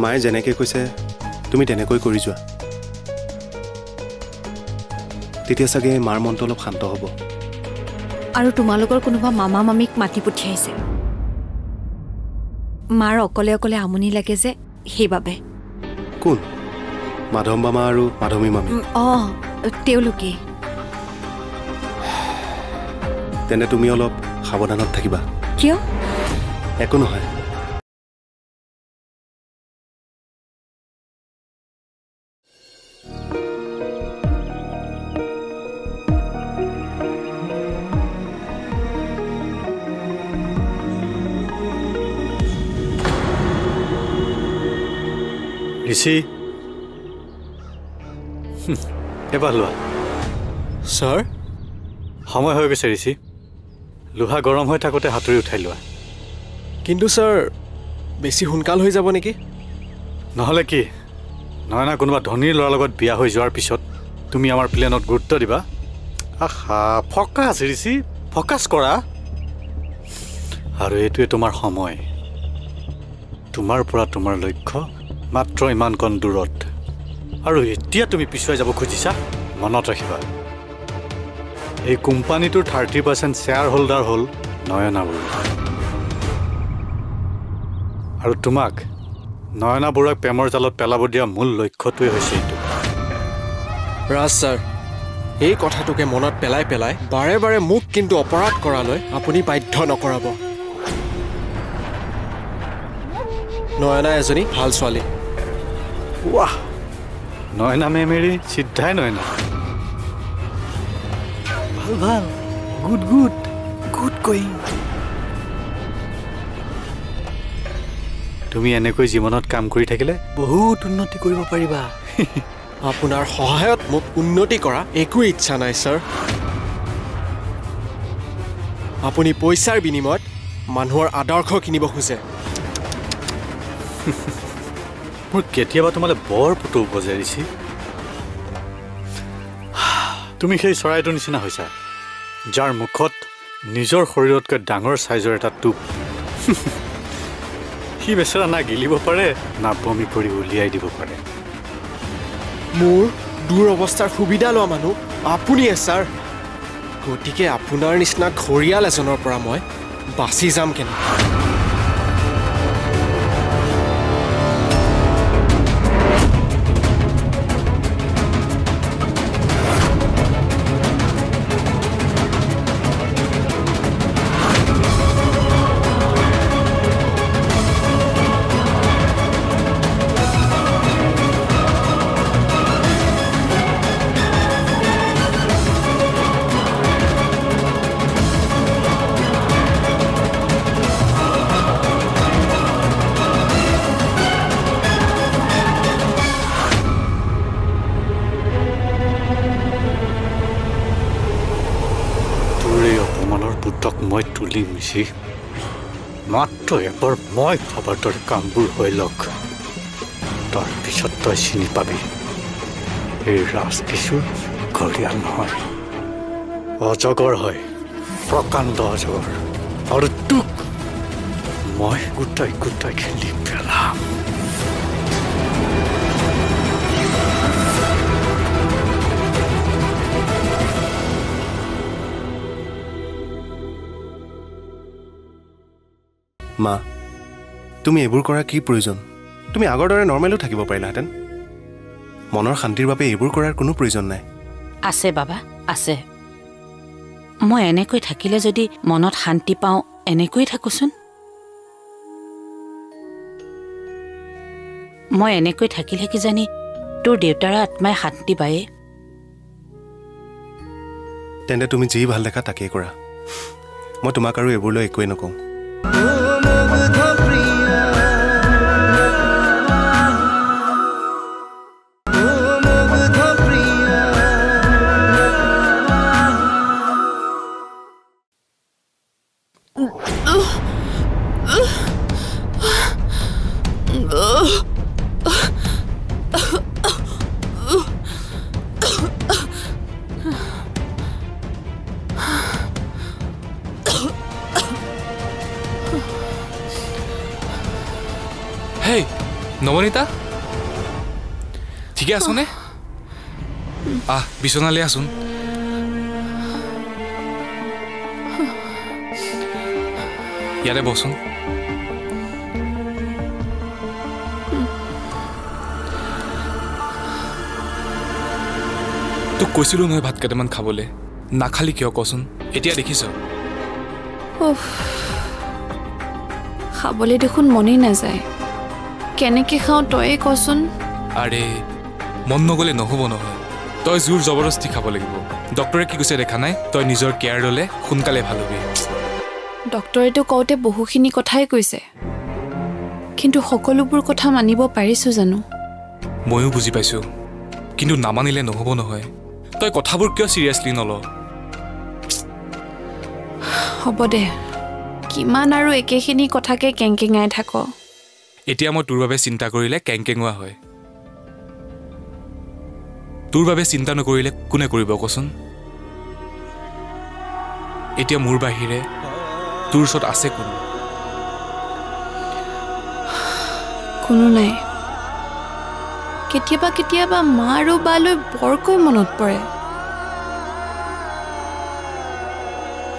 মায়ে যেনেকৈ কৈছে তুমি তেনেকৈ কৰি যোৱা তেতিয়া চাগে মাৰ মনটো অলপ শান্ত হ'ব আৰু তোমালোকৰ কোনোবা মামা মামীক মাতি পঠিয়াইছে মাৰ অকলে অকলে আমনি লাগে যে সেইবাবে কোন মাধৱ মামা আৰু মাধৱী মামী তেওঁলোকেই তেনে তুমি অলপ সাৱধানত থাকিবা কিয় একো নহয় ঋষি এবাৰ লোৱা ছাৰ সময় হৈ গৈছে ঋষি লোহা গৰম হৈ থাকোঁতে হাতুৰি উঠাই লোৱা কিন্তু ছাৰ বেছি সোনকাল হৈ যাব নেকি নহ'লে কি নয়না কোনোবা ধনীৰ ল'ৰাৰ লগত বিয়া হৈ যোৱাৰ পিছত তুমি আমাৰ প্লেনত গুৰুত্ব দিবা আহা ফকাছ ঋষি ফকাছ কৰা আৰু এইটোৱে তোমাৰ সময় তোমাৰ পৰা তোমাৰ লক্ষ্য মাত্ৰ ইমানকণ দূৰত আৰু এতিয়া তুমি পিছুৱাই যাব খুজিছা মনত ৰাখিবা এই কোম্পানীটোৰ 30% শ্বেয়াৰ হোল্ডাৰ হ'ল নয়না বৰুৱা আৰু তোমাক নয়না বৰুৱাক প্ৰেমৰ জালত পেলাব দিয়া মূল লক্ষ্যটোৱে হৈছে এইটো ৰাজ ছাৰ এই কথাটোকে মনত পেলাই পেলাই বাৰে বাৰে মোক কিন্তু অপৰাধ কৰালৈ আপুনি বাধ্য নকৰাব নয়না এজনী ভাল ছোৱালী ৱাহ নয়না মেমেৰী চিধাই নয়না ভাল ভাল গুড গুড গুড going তুমি এনেকৈ জীৱনত কাম কৰি থাকিলে বহুত উন্নতি কৰিব পাৰিবা আপোনাৰ সহায়ত মোক উন্নতি কৰা একো ইচ্ছা নাই ছাৰ আপুনি পইচাৰ বিনিময়ত মানুহৰ আদৰ্শ কিনিব খোজে মোৰ কেতিয়াবা তোমালে বৰ পুতৌ বজাৰিছি তুমি সেই চৰাইটোৰ নিচিনা হৈছা যাৰ মুখত নিজৰ শৰীৰতকৈ ডাঙৰ সাইজৰ এটা টোপ সি বেচেৰা না গিলিব পাৰে না বমি কৰি উলিয়াই দিব পাৰে মোৰ দূৰ অৱস্থাৰ সুবিধা লোৱা মানুহ আপুনিয়ে ছাৰ গতিকে আপোনাৰ নিচিনা ঘৰিয়াল এজনৰ পৰা মই বাচি যাম কেনে মই তুলিম ঋষি মাত্ৰ এবাৰ মই ভাবাৰ দৰে কামবোৰ হৈ লওক তাৰপিছত তই চিনি পাবি এই ৰাজকিশোৰ ঘৰিয়াল নহয় অজগৰ হয় প্ৰকাণ্ড অজগৰ আৰু তোক মই গোটাই গোটাই খেলি পেলাম মা তুমি এইবোৰ কৰা কি প্ৰয়োজন তুমি আগৰ দৰে নৰ্মেলো থাকিব পাৰিলাহেঁতেন মনৰ শান্তিৰ বাবে এইবোৰ কৰাৰ কোনো প্ৰয়োজন নাই আছে বাবা আছে মই এনেকৈ থাকিলে যদি মনত শান্তি পাওঁ এনেকৈ থাকোচোন মই এনেকৈ থাকিলে কি জানি তোৰ দেউতাৰ আত্মাই শান্তি পায়ে তেন্তে তুমি যি ভাল দেখা তাকেই কৰা মই তোমাক আৰু এইবোৰলৈ একোৱেই নকওঁ নৱনীতা ঠিকে আছনে বিচনালৈ আছোন ইয়াতে বচোন তোক কৈছিলো নহয় ভাত কেইটামান খাবলৈ নাখালি কিয় কচোন এতিয়া দেখিছ খাবলৈ দেখোন মনেই নাযায় কেনেকৈ খাওঁ তয়ে কচোন আৰে মন নগ'লে নহ'ব নহয় তই জোৰ জবৰদস্তি খাব লাগিব ডক্টৰে কি কৈছে দেখা নাই তই নিজৰ কেয়াৰ ল'লে সোনকালে ভাল হ'বি ডক্টৰেতো কওঁতে বহুখিনি কথাই কৈছে কিন্তু সকলোবোৰ কথা মানিব পাৰিছোঁ জানো ময়ো বুজি পাইছোঁ কিন্তু নামানিলে নহ'ব নহয় তই কথাবোৰ কিয় চিৰিয়াছলি নল হ'ব দে কিমান আৰু একেখিনি কথাকে কেংকেঙাই থাক এতিয়া মই তোৰ বাবে চিন্তা কৰিলে কেংকেঙুৱা হয় তোৰ বাবে চিন্তা নকৰিলে কোনে কৰিব কচোন এতিয়া মোৰ বাহিৰে তোৰ ওচৰত আছে কোনো নাই কেতিয়াবা কেতিয়াবা মা আৰু বালৈ বৰকৈ মনত পৰে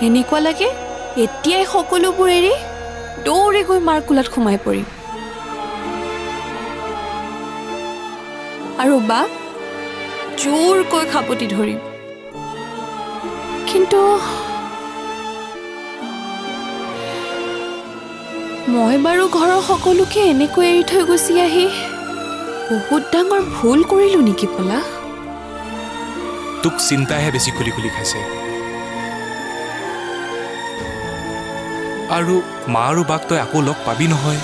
এনেকুৱা লাগে এতিয়াই সকলোবোৰ এৰি দৌৰি গৈ মাৰ কোলাত সোমাই পৰিম আৰু বা জোৰকৈ খাপতি ধৰিম কিন্তু মই বাৰু ঘৰৰ সকলোকে এনেকৈ এৰি থৈ গুচি আহি বহুত ডাঙৰ ভুল কৰিলোঁ নেকি পলাশ তোক চিন্তাহে বেছি খুলি খুলি খাইছে আৰু মা আৰু বাক তই আকৌ লগ পাবি নহয়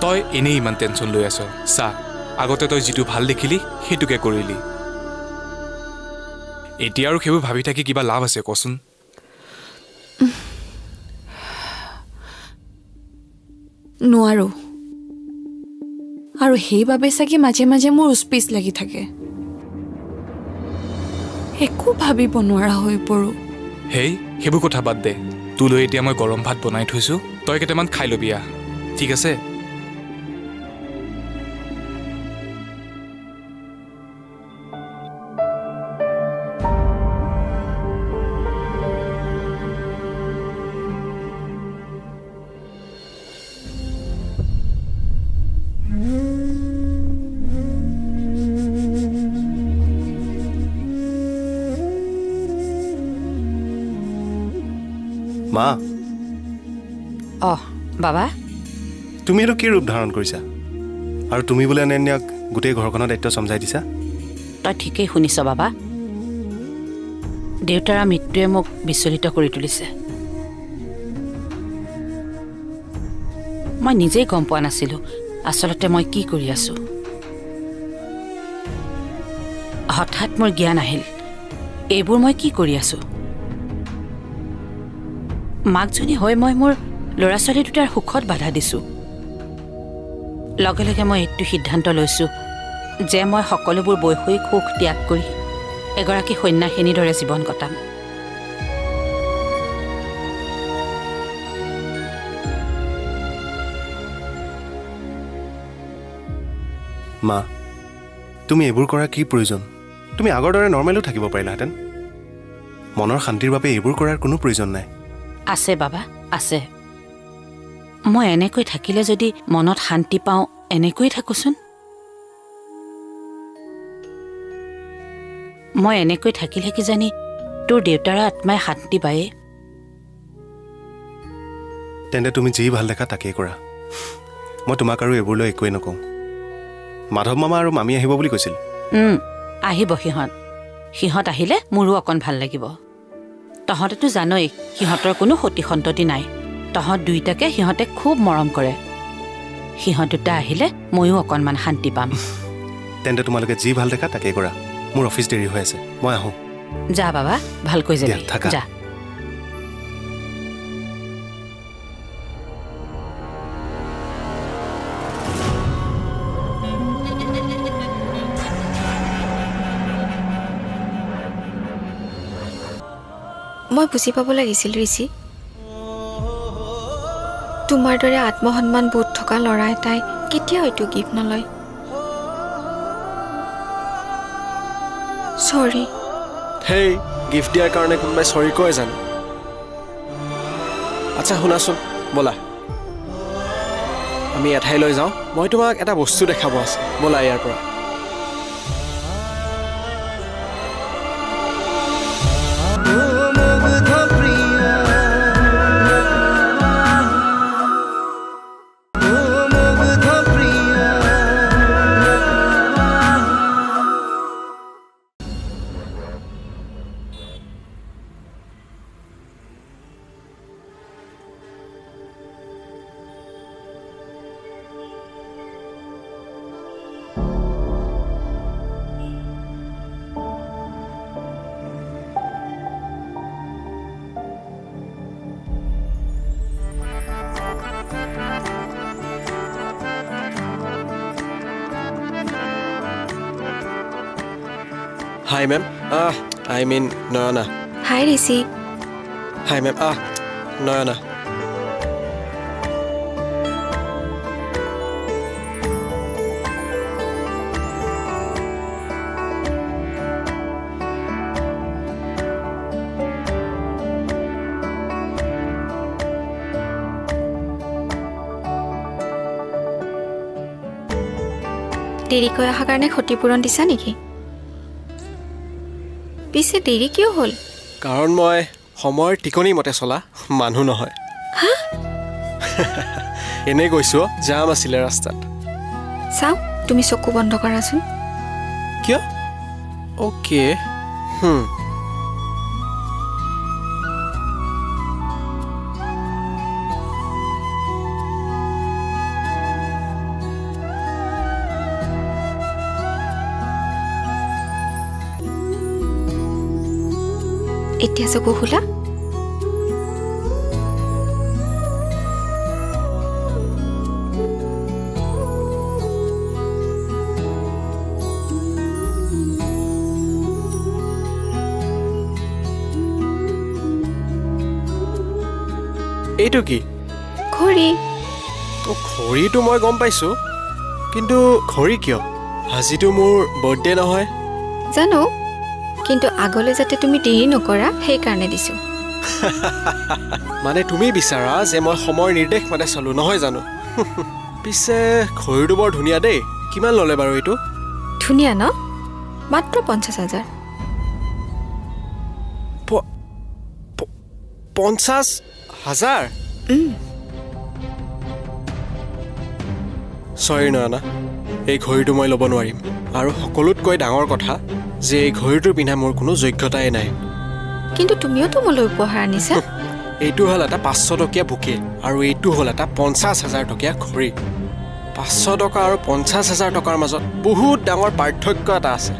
তই এনেই ইমান টেনশ্যন লৈ আছ চা আগতে তই যিটো ভাল দেখিলি সেইটোকে কৰিলি এতিয়া আৰু সেইবোৰ ভাবি থাকি কিবা লাভ আছে কচোন নোৱাৰো আৰু সেইবাবে চাগে মাজে মাজে মোৰ উচপিচ লাগি থাকে একো ভাবিব নোৱাৰা হৈ পৰো হেই সেইবোৰ কথা বাদ দে তোলৈ এতিয়া মই গৰম ভাত বনাই থৈছোঁ তই কেইটামান খাই ল'বি ঠিক আছে মা বাবা তুমি এইটো কি ৰূপ ধাৰণ কৰিছা আৰু তুমি বোলে অনন্যাক গোটেই ঘৰখনৰ দায়িত্ব চমজাই দিছা তই ঠিকেই শুনিছ বাবা দেউতাৰ মৃত্যুৱে মোক বিচলিত কৰি তুলিছে মই নিজেই গম পোৱা নাছিলোঁ আচলতে মই কি কৰি আছোঁ হঠাৎ মোৰ জ্ঞান আহিল এইবোৰ মই কি কৰি আছোঁ মাকজনী হৈ মই মোৰ ল'ৰা ছোৱালী দুটাৰ সুখত বাধা দিছোঁ লগে লগে মই এইটো সিদ্ধান্ত লৈছোঁ যে মই সকলোবোৰ বৈষয়িক সুখ ত্যাগ কৰি এগৰাকী সন্যাসিনীৰ দৰে জীৱন কটাম মা তুমি এইবোৰ কৰাৰ কি প্ৰয়োজন তুমি আগৰ দৰে নৰ্মেলো থাকিব পাৰিলাহেঁতেন মনৰ শান্তিৰ বাবে এইবোৰ কৰাৰ কোনো প্ৰয়োজন নাই আছে বাবা আছে মই এনেকৈ থাকিলে যদি মনত শান্তি পাওঁ এনেকৈ থাকোচোন মই এনেকৈ থাকিলে কি জানি তোৰ দেউতাৰ আত্মাই শান্তি পায়ে তেন্তে তুমি যি ভাল দেখা তাকেই কৰা মই তোমাক আৰু এইবোৰলৈ একোৱেই নকওঁ মাধৱ মামা আৰু মামী আহিব বুলি কৈছিল আহিব সিহঁত আহিলে মোৰো অকণ ভাল লাগিব তহঁতেতো জানই সিহঁতৰ কোনো সতি সন্ততি নাই তহঁত দুইটাকে সিহঁতে খুব মৰম কৰে সিহঁত দুটা আহিলে ময়ো অকণমান শান্তি পাম তেন্তে তোমালোকে যি ভাল দেখা তাকেই কৰা মোৰ অফিচ দেৰি হৈ আছে মই আহোঁ যা বাবা ভালকৈ যাবি যা মই বুজি পাব লাগিছিল ঋষি তোমাৰ দৰে আত্মসন্মান বোধ থকা ল'ৰা এটাই কেতিয়াও এইটো গিফ্ট নলয়। চৰি। হেই, গিফ্ট দিয়াৰ কাৰণে কোনোবাই চৰি কয় জানো? আচ্ছা শুনাচোন, ব'লা আমি এঠাইলৈ যাওঁ। মই তোমাক এটা বস্তু দেখাব আছে, ব'লা ইয়াৰ পৰা। Hi ma'am, I mean Nayana. High Rishi. Hi ma'am, Nayana. দেৰিকৈ অহাৰ কাৰণে ক্ষতিপূৰণ দিছা নেকি? পিছে দেৰি কিয় হ'ল? কাৰণ মই সময়ৰ টিকনি মতে চলা মানুহ নহয়। এনেই কৈছোঁ, জাম আছিলে ৰাস্তাত। চাওক, তুমি চকু বন্ধ কৰাচোন। কিয়? অ'কে। এতিয়া চকু খোলা। এইটো কি? ঘড়ী। ঘড়ীটো মই গম পাইছোঁ, কিন্তু ঘড়ী কিয়? আজিতো মোৰ বাৰ্থডে নহয়। জানো, কিন্তু আগলৈ যাতে তুমি দেৰি নকৰা সেইকাৰণে দিছোঁ। মানে তুমি বিচাৰা যে মই সময়ৰ নিৰ্দেশ মানে চলোঁ, নহয় জানো? পিছে ঘড়ীটো বৰ ধুনীয়া দেই। কিমান ল'লে বাৰু এইটো? ধুনীয়া ন? মাত্ৰ 50,000। 50,000? চৰি নয়না, এই ঘড়ীটো মই ল'ব নোৱাৰিম। আৰু সকলোতকৈ ডাঙৰ কথা যে এই ঘড়ীটো পিন্ধা মোৰ কোনো যোগ্যতাই নাই। কিন্তু তুমিওতো মোলৈ উপহাৰ আনিছা। এইটো হ'ল এটা 500 টকীয়া বুকে আৰু এইটো হ'ল এটা 50,000 টকীয়া ঘড়ী। 500 টকা আৰু 50,000 টকাৰ মাজত বহুত ডাঙৰ পাৰ্থক্য এটা আছে।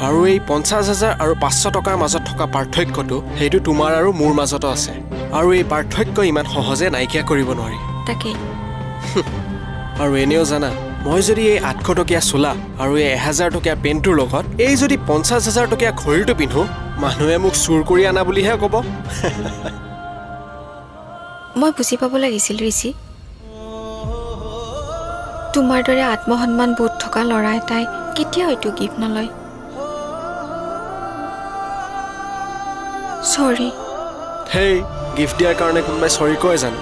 আৰু এই 50,000 আৰু 500 টকাৰ মাজত থকা পাৰ্থক্যটো সেইটো তোমাৰ আৰু মোৰ মাজতো আছে। আৰু এই পাৰ্থক্য ইমান সহজে নাইকিয়া কৰিব নোৱাৰি। তাকেই। আৰু এনেও জানা, মই যদি এই 800 টকীয়া চোলা আৰু এই 1000 টকীয়া পেণ্টটোৰ লগত এই যদি 50,000 টকীয়া ঘড়ীটো পিন্ধো, মানুহে মোক চুৰ কৰি আনা বুলিহে ক'ব। মই বুজি পাব লাগিছিল ঋষি, তোমাৰ দৰে আত্মসন্মান বোধ থকা ল'ৰা এটাই কেতিয়াও এইটো গিফ্ট নলয়। চৰি। হেই, গিফ্ট দিয়াৰ কাৰণে কোনোবাই চৰি কয় জানো?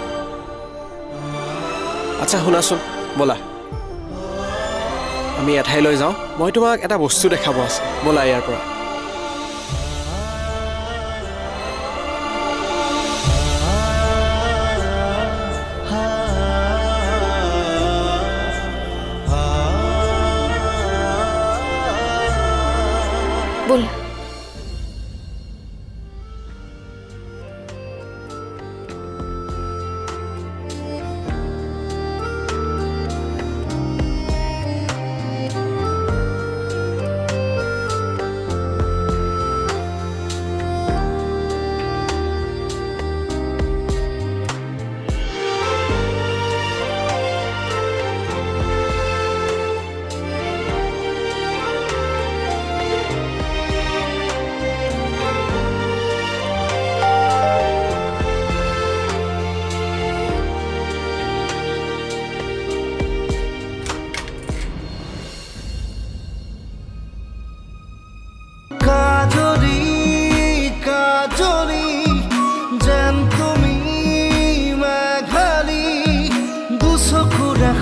আচ্ছা শুনাচোন, ব'লা আমি এঠাইলৈ যাওঁ। মই তোমাক এটা বস্তু দেখাব আছে, ব'লা ইয়াৰ পৰা। ব'লা।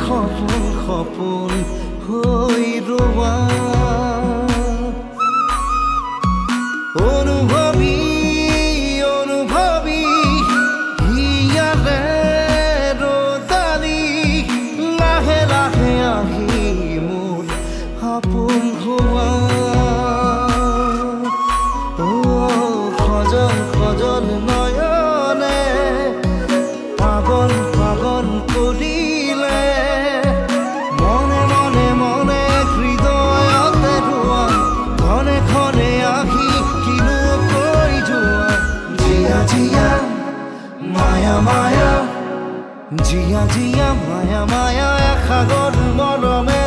সপোন সপোন হৈ ৰোৱা অনুভৱী অনুভৱী হিয়াৰে ৰদালি লাহে লাহে আহি মোৰ সপোন হোৱা সজন সজন নয়নে পাগল পাগল কৰিলে মনে মনে মনে হৃদয়তে ৰোৱা ঘনে ঘনে আহি কিনো কৈ যোৱা জিয়া জিয়া মায়া মায়া জিয়া জিয়া মায়া মায়া এসাগৰ মৰমে